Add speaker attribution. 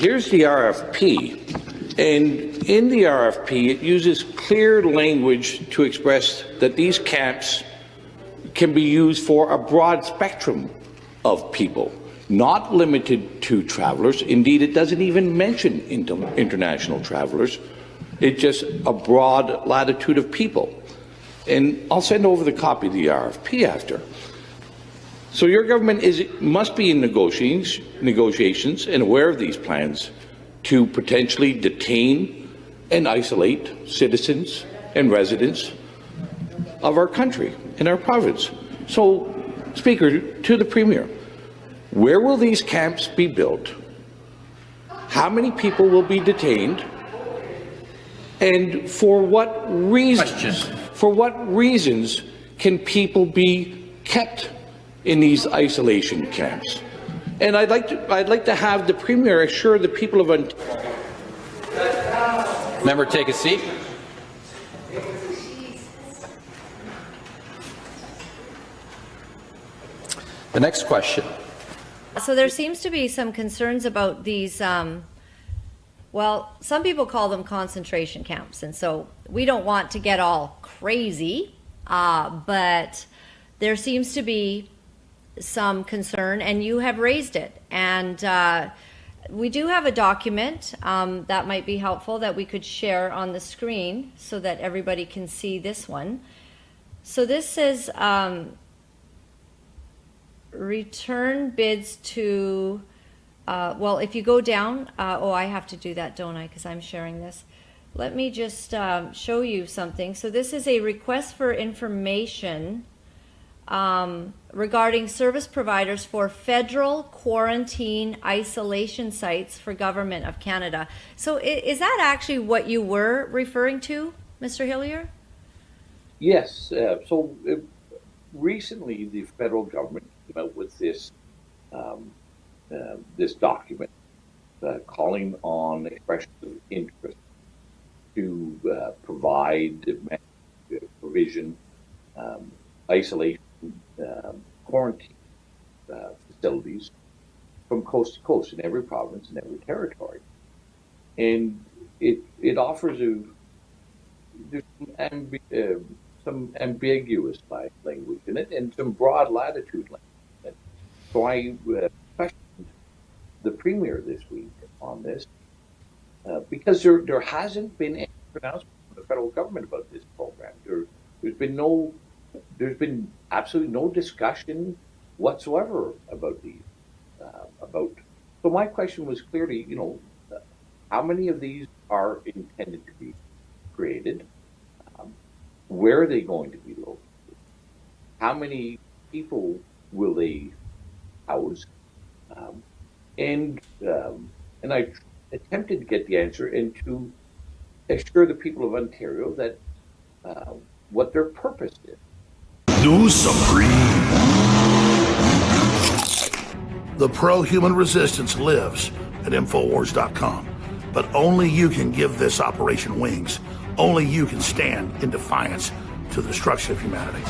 Speaker 1: here's the RFP. And in the RFP, it uses clear language to express that these camps can be used for a broad spectrum of people, not limited to travelers. Indeed, it doesn't even mention international travelers. It's just a broad latitude of people. And I'll send over the copy of the RFP after. So your government must be in negotiations and aware of these plans to potentially detain and isolate citizens and residents of our country and our province. So, Speaker, to the Premier, where will these camps be built? How many people will be detained? And for what reasons? For what reasons can people be kept in these isolation camps? And I'd like to have the Premier assure the people of Ontario.
Speaker 2: Member, take a seat. The next question.
Speaker 3: So there seems to be some concerns about these, well, some people call them concentration camps, and so we don't want to get all crazy, but there seems to be some concern, and you have raised it. And we do have a document that might be helpful that we could share on the screen so that everybody can see this one. So this says return bids to, well, if you go down, oh, I have to do that, don't I, because I'm sharing this. Let me just show you something. So this is a request for information regarding service providers for federal quarantine isolation sites for Government of Canada. So is that actually what you were referring to, Mr. Hillier?
Speaker 1: Yes. Recently, the federal government came out with this this document calling on expressions of interest to provide provision, isolation, quarantine facilities from coast to coast in every province and every territory. And it offers some ambiguous language in it and some broad latitude language in it. So I questioned the Premier this week on this because there hasn't been any pronouncement from the federal government about this program. There's been absolutely no discussion whatsoever about these. So my question was clearly, how many of these are intended to be created? Where are they going to be located? How many people will they house? And I attempted to get the answer and to assure the people of Ontario that what their purpose is.
Speaker 4: News Supreme. The pro-human resistance lives at Infowars.com, but only you can give this operation wings. Only you can stand in defiance to the destruction of humanity.